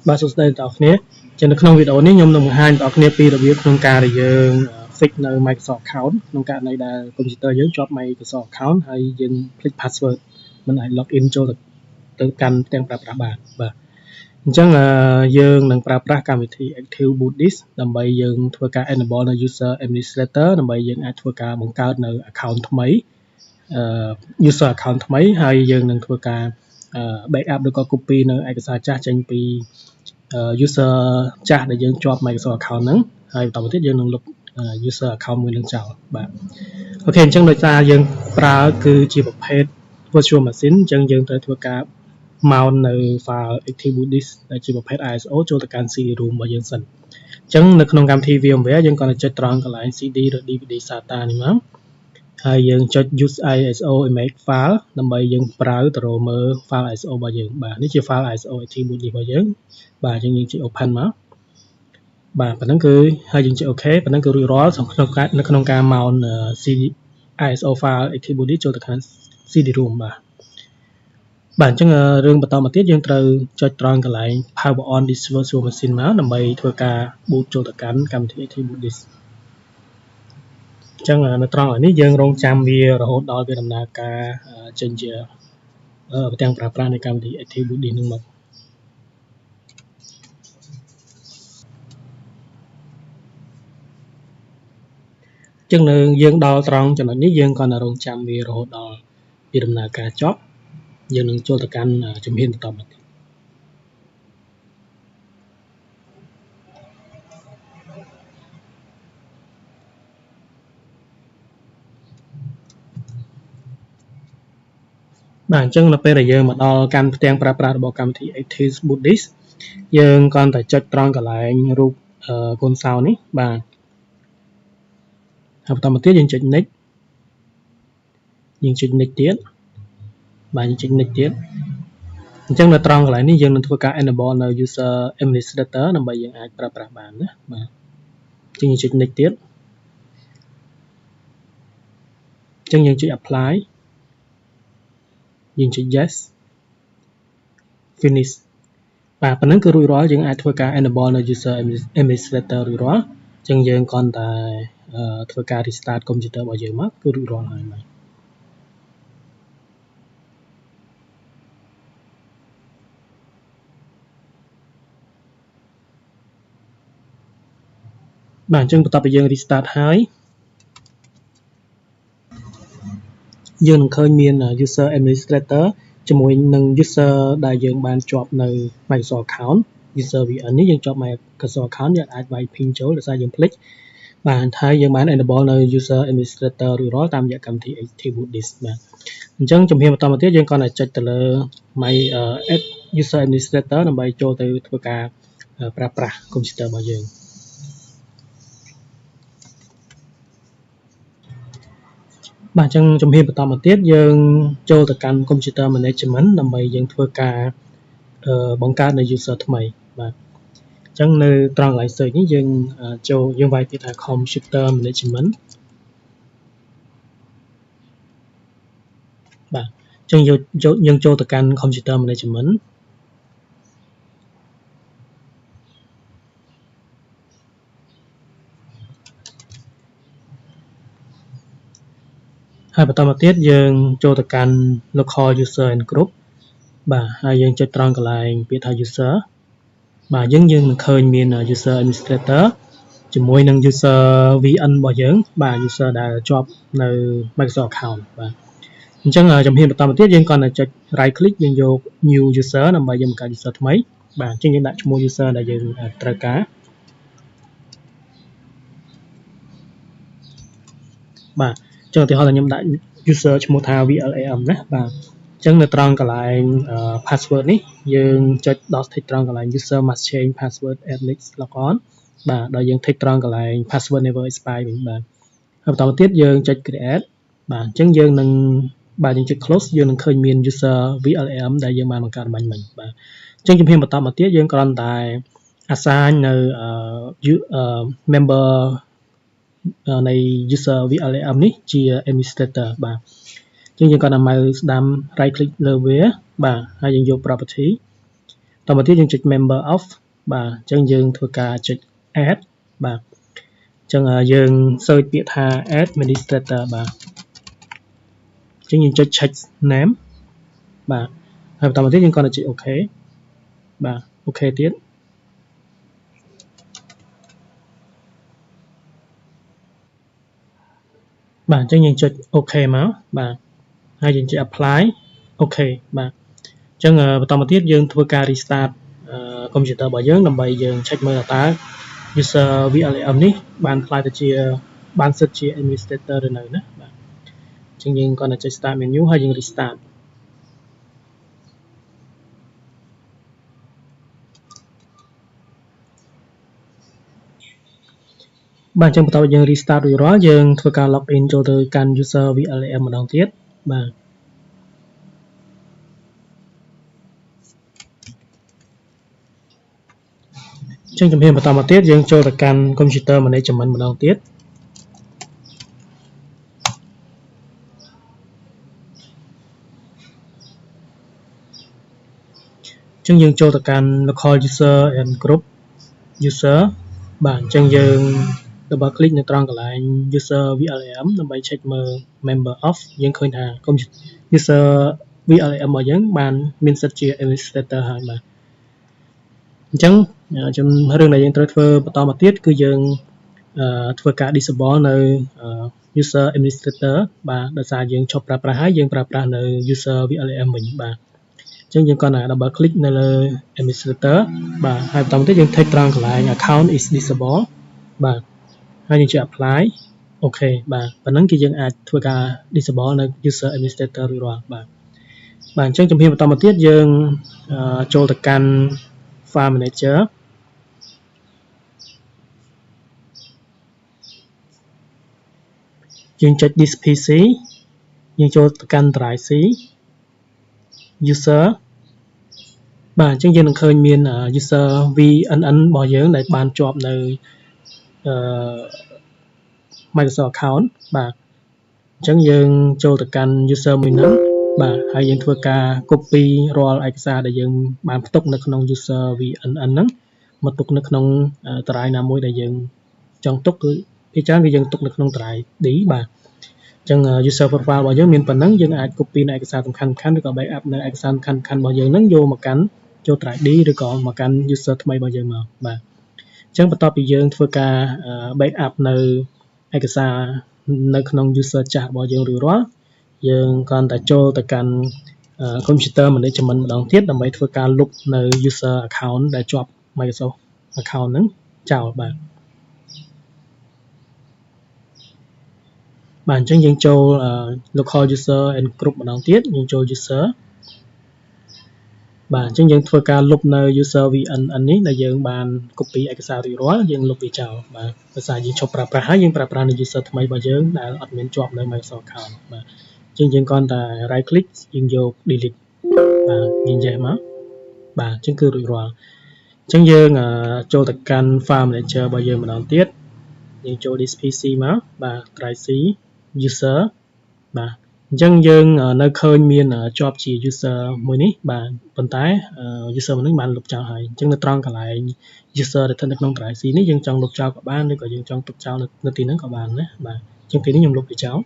បាទសួស្តីបងប្អូនចឹងនៅក្នុងវីដេអូនេះខ្ញុំនឹងបង្ហាញបងប្អូនពីរបៀបក្នុងការដែលយើង fix នៅ Microsoft account ក្នុងករណីដែល computer យើងជាប់ Microsoft account ហើយយើងភ្លេច password មិនអាច login ចូលទៅកាន់ផ្ទាំងប្រើប្រាស់បានបាទអញ្ចឹងយើងនឹងប្រើប្រាស់កម្មវិធី Active Boot Disk ដើម្បីយើងធ្វើការ enable នៅ user administrator ដើម្បីយើងអាចធ្វើការបង្កើតនៅ account ថ្មីuser account ថ្មីហើយយើងនឹងធ្វើការbackup ឬក៏ copy នៅឯកសារចាស់ចេញពី user ចាស់ដែលយើងជាប់ Microsoft account ហ្នឹងហើយបន្តមកទៀតយើងនឹងលុប user account មួយនឹងចោលបាទអូខេអញ្ចឹងដោយសារយើងប្រើគឺជាប្រភេទ virtual machine អញ្ចឹងយើងត្រូវធ្វើការ mount នៅ file Active Boot Disk ដែលជាប្រភេទ ISO ចូលទៅកាន់ CD-ROM របស់យើងសិនអញ្ចឹងនៅក្នុងកម្មវិធី VMware យើងគាត់ទៅចុចត្រង់កន្លែង CD ឬ DVD SATA នេះមកហើយយើងចុច use ISO image file ដើម្បីយើងប្រើទៅរកមើល file ISO របស់យើងបាទនេះជា file ISO Active Boot Disk របស់យើងបាទអញ្ចឹងយើងចុច open មកបាទប៉ុណ្ណឹងគឺហើយយើងចុច OK ប៉ុណ្ណឹងគឺរួចរាល់នៅក្នុងការ mount CD ISO file Active Boot Disk ចូលទៅកាន់ CD-ROM បាទអញ្ចឹងរឿងបន្តមកទៀតយើងត្រូវចុចត្រង់កន្លែង Power on this virtual machine មកដើម្បីធ្វើការ boot ចូលទៅកាន់កម្មវិធី Active Boot Disk អញ្ចឹងនៅត្រង់នេះយើងរងចាំវារហូតដល់វាដំណើរការចេញជាប្រទាំងប្រើប្រាស់នៃកម្មវិធី Active Boot Disk នឹងមកចឹងនៅយើងដល់ត្រង់ចំណុចនេះយើងcònរងចាំវារហូតដល់វាដំណើរការចប់យើងនឹងចូលទៅកាន់ជំហានបន្តមកទៀតបាទអញ្ចឹងនៅពេលដែលយើងមកដល់កម្មផ្ទាំងប្រើប្រាស់របស់កម្មវិធី Active Boot Disk យើងគ្រាន់តែចុចត្រង់កន្លែងរូបកូនសោនេះបាទហើយបន្តមកទៀតយើងចុច next ទៀតបាទយើងចុច next ទៀតអញ្ចឹងនៅត្រង់កន្លែងនេះយើងនឹងធ្វើការ enable នៅ user administrator ដើម្បីយើងអាចប្រើប្រាស់បានណាបាទអញ្ចឹងយើងចុច next ទៀតអញ្ចឹងយើងចុច apply យើងចុច yes finish បាទប៉ុណ្ណឹងគឺរួចរាល់យើងអាចធ្វើការ enable នៅ user administrator រួចរាល់អញ្ចឹងយើងគ្រាន់តែធ្វើការ restart computer របស់យើងមកគឺរួចរាល់ហើយបាទបាទអញ្ចឹងបន្ទាប់ពីយើង restart ហើយយើងនឹងឃើញមាន user administrator ជាមួយនឹង user ដែលយើងបានជាប់នៅ Microsoft account user VN នេះយើងជាប់ Microsoft account យើងអាចវាយ pin ចូលដោយសារយើងភ្លេចបាទហើយយើងបាន enable នៅ user administrator រួចរាល់តាមរយៈកម្មវិធី Active Boot Disk បាទអញ្ចឹងជំហានបន្តមកទៀតយើងគ្រាន់តែចុចទៅលើ my user administrator ដើម្បីចូលទៅធ្វើការប្រើប្រាស់ computer របស់យើងបាទអញ្ចឹងជំហានបន្តមកទៀតយើងចូលទៅកាន់ computer management ដើម្បីយើងធ្វើការបង្កើតនៅ user ថ្មីបាទអញ្ចឹងនៅត្រង់កន្លែង search នេះយើងវាយពាក្យថា computer management បាទអញ្ចឹងយើងចូលទៅកាន់ computer management ហើយបន្តមកទៀតយើងចូលទៅកាន់ local user and group បាទហើយយើងចុចត្រង់កន្លែងពាក្យថា user បាទយើងនឹងឃើញមាន user administrator ជាមួយនឹង user VN របស់យើងបាទ user ដែលជាប់នៅ Microsoft account បាទអញ្ចឹងជំហានបន្តមកទៀតយើងគ្រាន់តែចុច right click យើងយក new user ដើម្បីយើងបង្កើត user ថ្មីបាទអញ្ចឹងយើងដាក់ឈ្មោះ user ដែលយើងត្រូវការបាទអញ្ចឹងឧទាហរណ៍ថាខ្ញុំដាក់ user ឈ្មោះថា VLAM ណាបាទអញ្ចឹងនៅត្រង់កន្លែង password នេះយើងចុចដល់ tick ត្រង់កន្លែង user must change password at next log on បាទដល់យើង tick ត្រង់កន្លែង password never expire វិញបាទហើយបន្តមកទៀតយើងចុច create បាទអញ្ចឹងយើងនឹងបាទយើងចុច close យើងនឹងឃើញមាន user VLAM ដែលយើងបានបង្កើតមិញបាទអញ្ចឹងជំហានបន្តមកទៀតយើងគ្រាន់តែ assign នៅ member នៃ user VLAM នេះជា administrator បាទអញ្ចឹងយើងគាត់ mouse ស្ដាំ right click លើវាបាទហើយយើងយក property តមកទៀតយើងចុច member of បាទអញ្ចឹងយើងធ្វើការចុច add បាទអញ្ចឹងយើង search ពាក្យថា administrator បាទអញ្ចឹងយើងចុច check name បាទហើយបន្តមកទៀតយើងគ្រាន់តែចុច OK បាទ OK ទៀតបាទអញ្ចឹងយើងចុច OK មកបាទហើយយើងចុច apply OK បាទអញ្ចឹងបន្តមកទៀតយើងធ្វើការ restart កុំព្យូទ័ររបស់យើងដើម្បីយើង check មើលតើ user VLM នេះបានខ្លាយទៅជាបានសិទ្ធជា administrator ឬនៅណាបាទអញ្ចឹងយើងគ្រាន់តែចុច start menu ហើយយើង restart បាទអញ្ចឹងបន្ទាប់យើង restart រួចរាល់យើងធ្វើការ log in ចូលទៅកាន់ user VLM ម្ដងទៀតបាទអញ្ចឹងជំហានបន្តមកទៀតយើងចូលទៅកាន់ computer management ម្ដងទៀតអញ្ចឹងយើងចូលទៅកាន់ local user and group user បាទអញ្ចឹងយើង double click នៅត្រង់កន្លែង user VLM ដើម្បី check មើល member of យើងឃើញថា user VLM របស់យើងបានមានសិទ្ធជា administrator ហើយបាទអញ្ចឹងរឿងដែលយើងត្រូវធ្វើបន្តមកទៀតគឺយើងធ្វើការ disable នៅ user administrator បាទដោយសារយើងឈប់ប្រើប្រាស់ហើយយើងប្រើប្រាស់នៅ user VLM វិញបាទអញ្ចឹងយើងគ្រាន់តែ double click នៅលើ administrator បាទហើយបន្តមកទៀតយើង take ត្រង់កន្លែង account is disable បាទហើយយើងចុច apply អូខេបាទប៉ុណ្ណឹងគឺយើងអាចធ្វើការ disable នៅ user administrator រួចរាល់បាទអញ្ចឹងជំហានបន្តមកទៀតយើងចូលទៅកាន់ file manager យើងចុច this PC យើងចូលទៅកាន់ drive C user បាទអញ្ចឹងយើងនឹងឃើញមាន user VNN របស់យើងដែលបានជាប់នៅMicrosoft account បាទអញ្ចឹងយើងចូលទៅកាន់ user មួយហ្នឹងបាទហើយយើងធ្វើការ copy រាល់ឯកសារដែលយើងបានផ្ទុកនៅក្នុង user VNN ហ្នឹងមកទុកនៅក្នុងតារាយណាមួយដែលយើងចង់ទុកគឺភាគច្រើនគឺយើងទុកនៅក្នុងតារាយ D បាទអញ្ចឹង user profile របស់យើងមានប៉ុណ្ណឹងយើងអាច copy នៅឯកសារសំខាន់ៗឬក៏ backup នៅឯកសារសំខាន់ៗរបស់យើងហ្នឹងយកមកកាន់ចូលតារាយ D ឬក៏មកកាន់ user ថ្មីរបស់យើងមកបាទអញ្ចឹងបន្ទាប់ពីយើងធ្វើការ backup នៅឯកសារនៅក្នុង user ចាស់របស់យើងរួចរាល់យើងគ្រាន់តែចូលទៅកាន់ computer management ម្ដងទៀតដើម្បីធ្វើការលុបនៅ user account ដែលជាប់ Microsoft account ហ្នឹងចោលបាទអញ្ចឹងយើងចូល local user and group ម្ដងទៀតយើងចូល user បាទអញ្ចឹងយើងធ្វើការលុបនៅ user VNN នេះដែលយើងបាន copy ឯកសាររួចរាល់យើងលុបវាចោលបាទដោយសារយើងឈប់ប្រើប្រាស់ហើយយើងប្រើប្រាស់នៅ user ថ្មីរបស់យើងដែលអត់មានជាប់នៅ Microsoft account បាទអញ្ចឹងយើងគ្រាន់តែ right click យើងយក delete បាទយើង yes មកបាទអញ្ចឹងគឺរួចរាល់អញ្ចឹងយើងចូលទៅកាន់ file manager របស់យើងម្ដងទៀតយើងចូល this PC មកបាទ drive C user បាទអញ្ចឹងយើងនៅឃើញមានជាប់ជា user មួយនេះបាទប៉ុន្តែ user មួយនេះបានលុបចោលហើយអញ្ចឹងនៅត្រង់កន្លែង user ដែលស្ថិតនៅក្នុង drive C នេះយើងចង់លុបចោលក៏បានឬក៏យើងចង់ទុកចោលនៅទីហ្នឹងក៏បានណាបាទអញ្ចឹងទីនេះខ្ញុំលុបវាចោល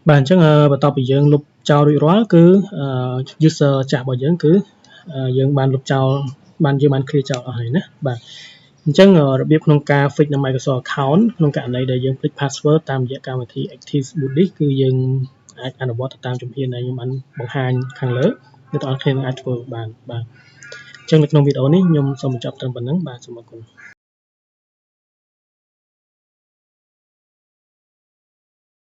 បាទអញ្ចឹងបន្ទាប់ពីយើងលុបចោលរួចរាល់គឺ user ចាស់របស់យើងគឺយើងបានលុបចោលយើងបាន clear ចោលអស់ហើយណាបាទអញ្ចឹងរបៀបក្នុងការ fix នៅ Microsoft account ក្នុងករណីដែលយើងភ្លេច password តាមរយៈកម្មវិធី Active Boot Disk គឺយើងអាចអនុវត្តទៅតាមជំហានដែលខ្ញុំបានបង្ហាញខាងលើអ្នកទាំងអស់គ្នាអាចធ្វើបានបាទអញ្ចឹងនៅក្នុងវីដេអូនេះខ្ញុំសូមបញ្ចប់ត្រឹមប៉ុណ្្នឹងបាទសូមអរគុណ